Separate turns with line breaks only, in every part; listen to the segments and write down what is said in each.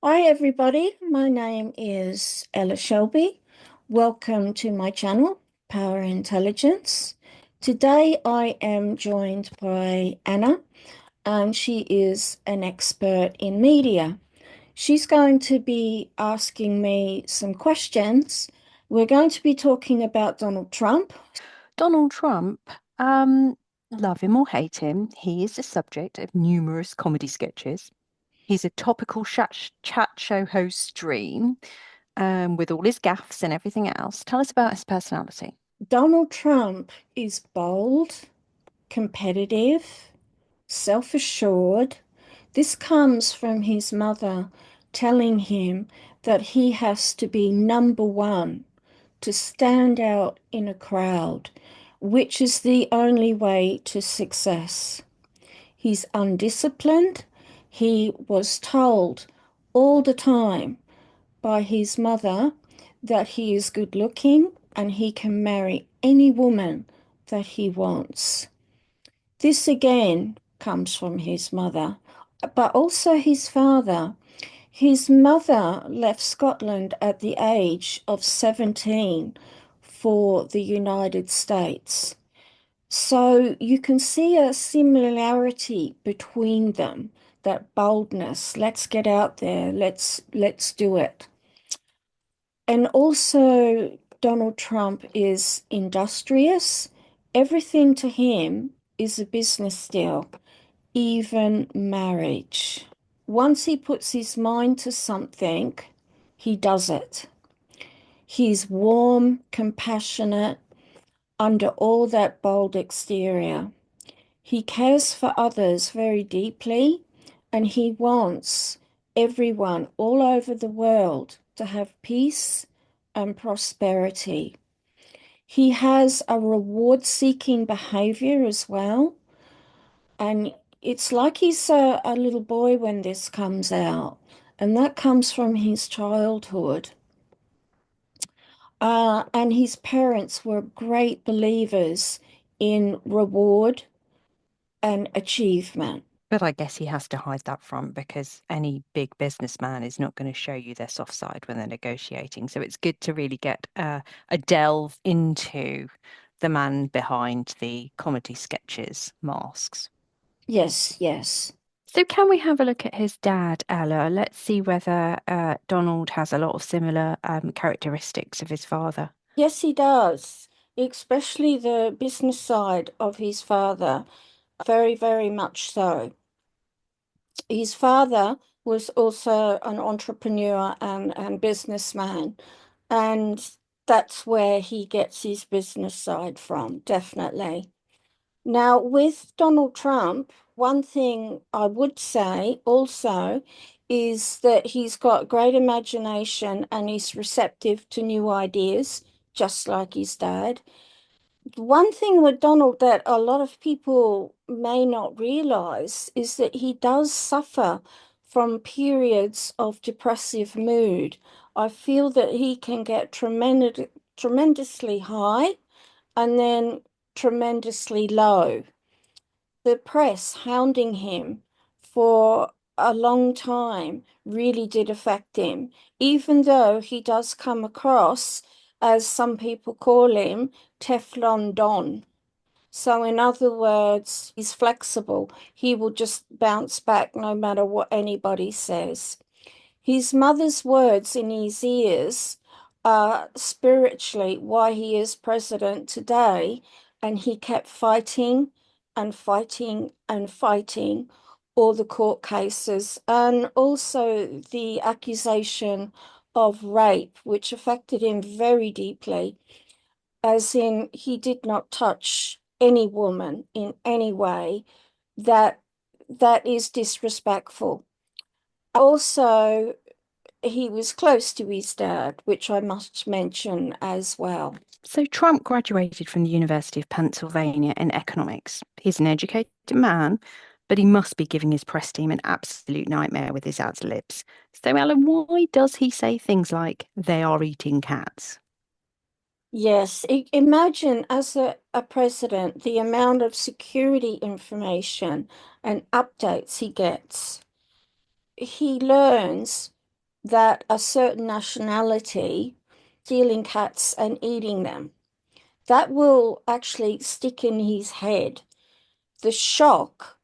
Hi, everybody. My name is Ella Shelby. Welcome to my channel, Power Intelligence. Today I am joined by Anna, and she is an expert in media. She's going to be asking me some questions. We're going to be talking about Donald Trump.
Donald Trump, um, love him or hate him, he is the subject of numerous comedy sketches. He's a topical chat show host dream, with all his gaffes and everything else. Tell us about his personality.
Donald Trump is bold, competitive, self-assured. This comes from his mother telling him that he has to be number one to stand out in a crowd, which is the only way to success. He's undisciplined. He was told all the time by his mother that he is good looking and he can marry any woman that he wants. This again comes from his mother, but also his father. His mother left Scotland at the age of 17 for the United States. So you can see a similarity between them, that boldness. Let's get out there. Let's do it. And also Donald Trump is industrious. Everything to him is a business deal, even marriage. Once he puts his mind to something, he does it. He's warm, compassionate, under all that bold exterior. He cares for others very deeply, and he wants everyone all over the world to have peace and prosperity. He has a reward-seeking behavior as well, and it's like he's a little boy when this comes out, and that comes from his childhood. And his parents were great believers in reward and achievement.
But I guess he has to hide that front because any big businessman is not going to show you their soft side when they're negotiating. So it's good to really get a delve into the man behind the comedy sketches, masks.
Yes, yes.
So can we have a look at his dad, Ella? Let's see whether Donald has a lot of similar characteristics of his father.
Yes, he does, especially the business side of his father. Very, very much so. His father was also an entrepreneur and businessman, and that's where he gets his business side from, definitely. Now, with Donald Trump, one thing I would say also is that he's got great imagination and he's receptive to new ideas, just like his dad. One thing with Donald that a lot of people may not realize is that he does suffer from periods of depressive mood. I feel that he can get tremendously high and then tremendously low. The press hounding him for a long time really did affect him, even though he does come across, as some people call him, Teflon Don. So, in other words, he's flexible. He will just bounce back no matter what anybody says. His mother's words in his ears are spiritually why he is president today, and he kept fighting and fighting and fighting all the court cases and also the accusation of rape, which affected him very deeply, as in he did not touch any woman in any way that that is disrespectful. Also, he was close to his dad, which I must mention as well.
So Trump graduated from the University of Pennsylvania in economics. He's an educated man, but he must be giving his press team an absolute nightmare with his ad libs. So, Ellen, why does he say things like, they are eating cats?
Yes, imagine as a president the amount of security information and updates he gets. He learns that a certain nationality stealing cats and eating them. That will actually stick in his head. The shock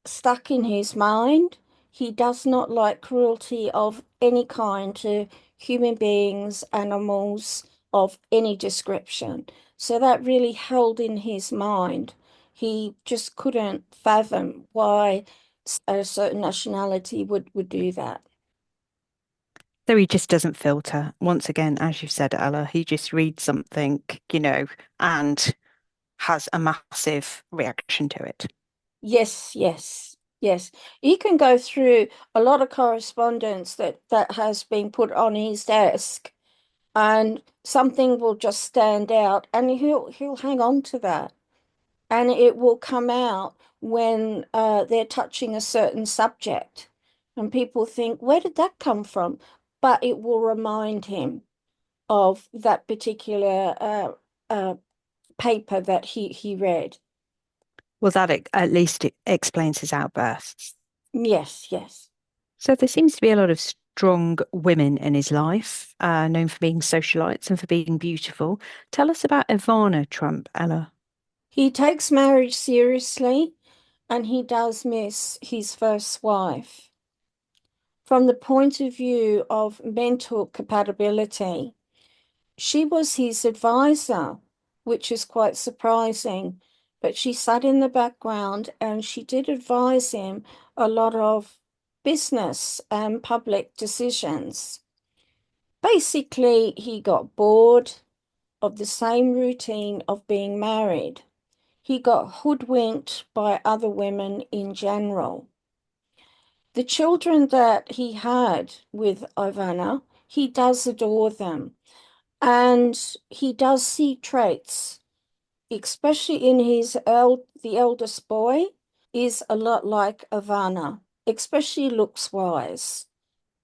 stuck in his mind. He does not like cruelty of any kind to human beings, animals of any description. So that really held in his mind. He just couldn't fathom why a certain nationality would do that.
So he just doesn't filter. Once again, as you said, Ella, he just reads something, and has a massive reaction to it.
Yes, yes, yes. He can go through a lot of correspondence that has been put on his desk, and something will just stand out, and he'll hang on to that, and it will come out when they're touching a certain subject, and people think, where did that come from? But it will remind him of that particular paper that he read.
Well, at least it explains his outbursts.
Yes, yes.
So there seems to be a lot of strong women in his life, known for being socialites and for being beautiful. Tell us about Ivana Trump, Ella.
He takes marriage seriously and he does miss his first wife. From the point of view of mental compatibility, she was his advisor, which is quite surprising. But she sat in the background and she did advise him a lot of business and public decisions. Basically, he got bored of the same routine of being married. He got hoodwinked by other women in general. The children that he had with Ivana, he does adore them. And he does see traits, especially in the eldest boy, is a lot like Ivana, especially looks wise.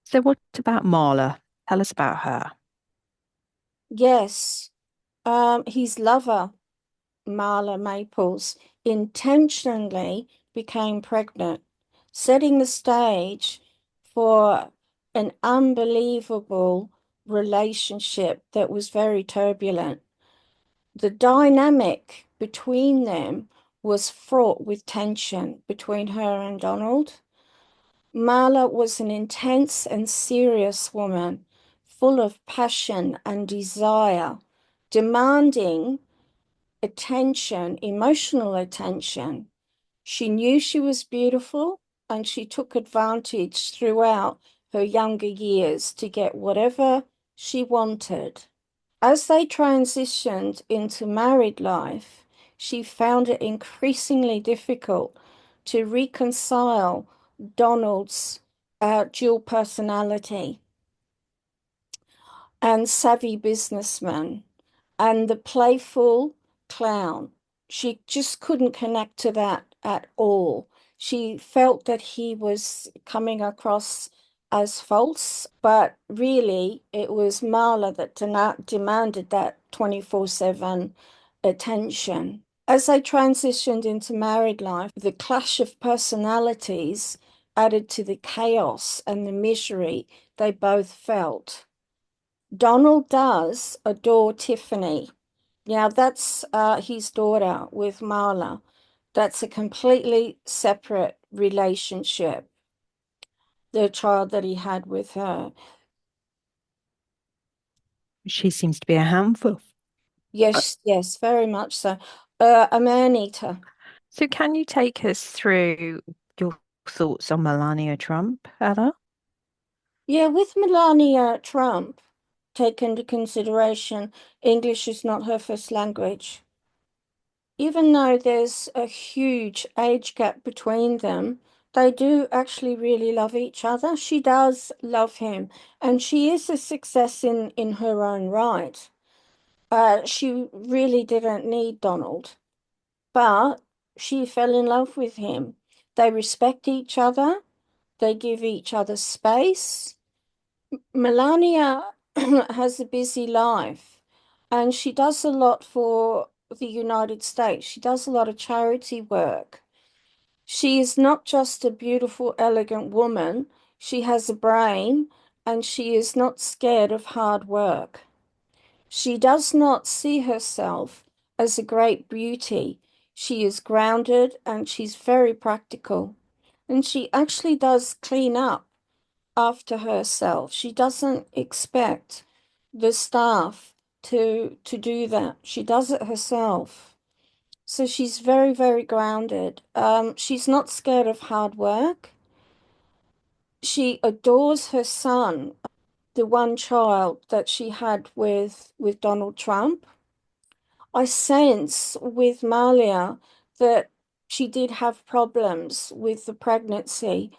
So what about Marla? Tell us about her.
Yes, his lover, Marla Maples, intentionally became pregnant, setting the stage for an unbelievable relationship that was very turbulent. The dynamic between them was fraught with tension between her and Donald. Marla was an intense and serious woman, full of passion and desire, demanding attention, emotional attention. She knew she was beautiful and she took advantage throughout her younger years to get whatever she wanted. As they transitioned into married life, she found it increasingly difficult to reconcile Donald's dual personality and savvy businessman and the playful clown. She just couldn't connect to that at all. She felt that he was coming across as false, but really it was Marla that demanded that 24/7 attention. As they transitioned into married life, the clash of personalities added to the chaos and the misery they both felt. Donald does adore Tiffany. Now, that's his daughter with Marla. That's a completely separate relationship, the child that he had with her.
She seems to be a handful. Uh,
Yes, yes, very much so. A man eater.
So can you take us through your thoughts on Melania Trump, Ella?
Yeah, with Melania Trump, take into consideration English is not her first language. Even though there's a huge age gap between them, they do actually really love each other. She does love him, and she is a success in her own right. She really didn't need Donald, but she fell in love with him. They respect each other, they give each other space. Melania has a busy life and she does a lot for the United States. She does a lot of charity work. She is not just a beautiful, elegant woman. She has a brain and she is not scared of hard work. She does not see herself as a great beauty. She is grounded and she's very practical. And she actually does clean up after herself. She doesn't expect the staff to do that. She does it herself. So she's very, very grounded. She's not scared of hard work. She adores her son, the one child that she had with Donald Trump. I sense with Malia that she did have problems with the pregnancy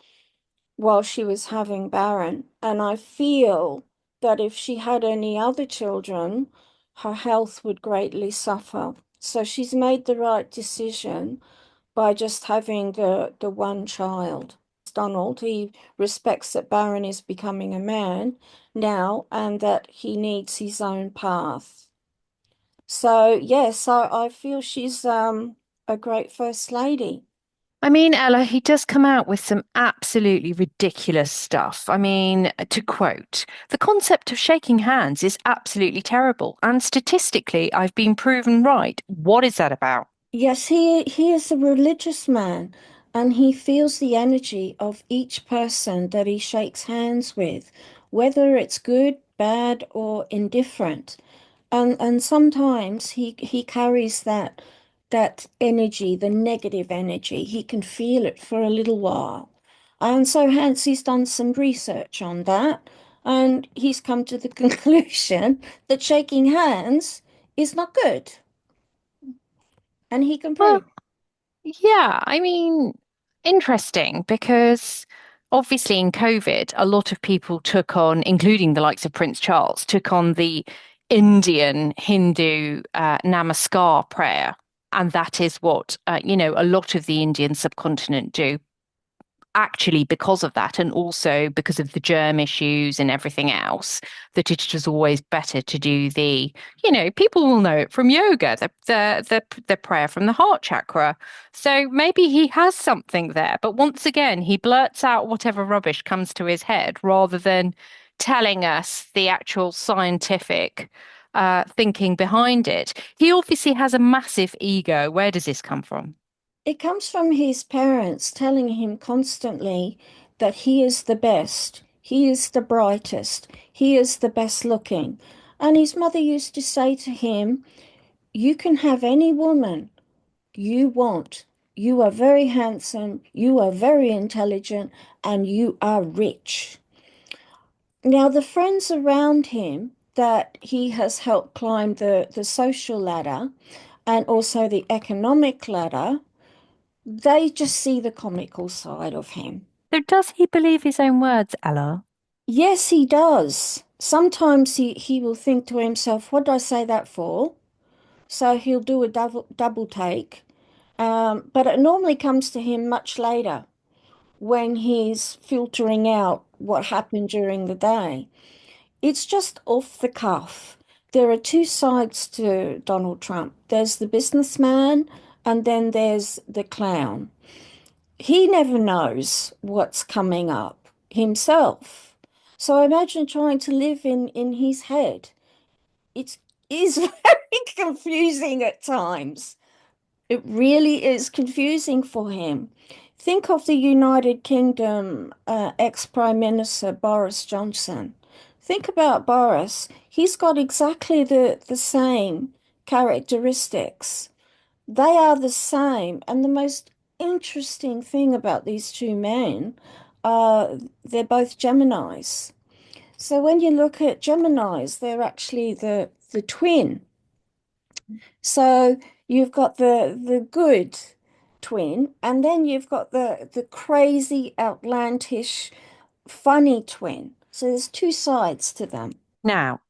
while she was having Baron, and I feel that if she had any other children, her health would greatly suffer. So she's made the right decision by just having the one child. Donald, he respects that Baron is becoming a man now and that he needs his own path. So yes, I feel she's a great first lady.
I mean, Ella, he does come out with some absolutely ridiculous stuff. I mean, to quote, the concept of shaking hands is absolutely terrible. And statistically, I've been proven right. What is that about?
Yes, he is a religious man and he feels the energy of each person that he shakes hands with, whether it's good, bad, or indifferent. And sometimes he carries that energy, the negative energy. He can feel it for a little while. And so hence he's done some research on that, and he's come to the conclusion that shaking hands is not good, and he can
Well,
prove.
yeah, I mean, interesting because obviously in COVID, a lot of people took on, including the likes of Prince Charles, took on the Indian Hindu Namaskar prayer. And that is what, a lot of the Indian subcontinent do actually because of that, and also because of the germ issues and everything else, that it is always better to do people will know it from yoga, the prayer from the heart chakra. So maybe he has something there, but once again, he blurts out whatever rubbish comes to his head rather than telling us the actual scientific thinking behind it. He obviously has a massive ego. Where does this come from?
It comes from his parents telling him constantly that he is the best, he is the brightest, he is the best looking. And his mother used to say to him, "You can have any woman you want. You are very handsome, you are very intelligent, and you are rich." Now, the friends around him that he has helped climb the social ladder and also the economic ladder, they just see the comical side of him.
So does he believe his own words, Ella?
Yes, he does. Sometimes he will think to himself, what did I say that for? So he'll do a double take. But it normally comes to him much later when he's filtering out what happened during the day. It's just off the cuff. There are two sides to Donald Trump. There's the businessman and then there's the clown. He never knows what's coming up himself. So imagine trying to live in his head. It is very confusing at times. It really is confusing for him. Think of the United Kingdom ex-Prime Minister Boris Johnson. Think about Boris. He's got exactly the same characteristics. They are the same. And the most interesting thing about these two men, they're both Geminis. So when you look at Geminis, they're actually the twin. So you've got the good twin, and then you've got the crazy, outlandish, funny twin. So there's two sides to them.
Now,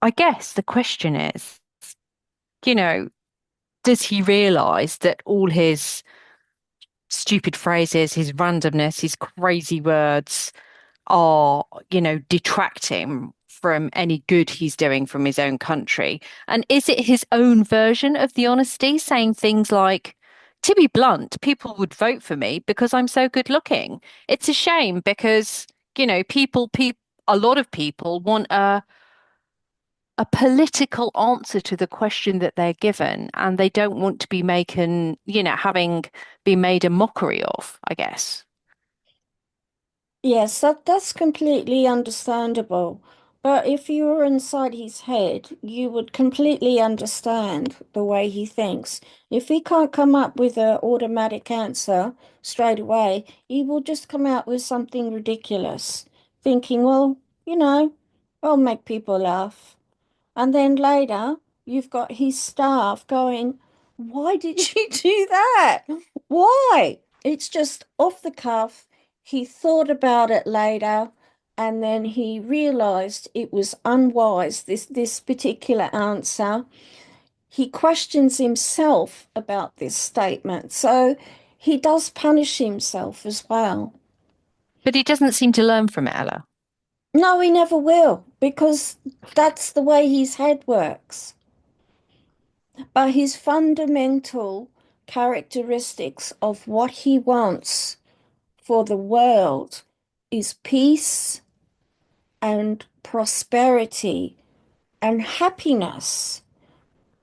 I guess the question is, you know, does he realize that all his stupid phrases, his randomness, his crazy words are, detracting from any good he's doing from his own country? And is it his own version of the honesty, saying things like, to be blunt, people would vote for me because I'm so good looking. It's a shame because, a lot of people want a political answer to the question that they're given, and they don't want to be making, having been made a mockery of, I guess.
Yes, that's completely understandable. But if you were inside his head, you would completely understand the way he thinks. If he can't come up with an automatic answer straight away, he will just come out with something ridiculous, thinking, well, you know, I'll make people laugh. And then later, you've got his staff going, why did you do that? Why? It's just off the cuff. He thought about it later, and then he realized it was unwise, this particular answer. He questions himself about this statement. So he does punish himself as well.
But he doesn't seem to learn from it, Ella.
No, he never will, because that's the way his head works. But his fundamental characteristics of what he wants for the world is peace and prosperity and happiness.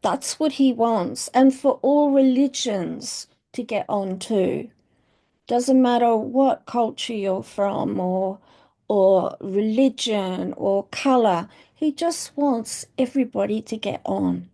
That's what he wants. And for all religions to get on to. Doesn't matter what culture you're from or religion or color. He just wants everybody to get on.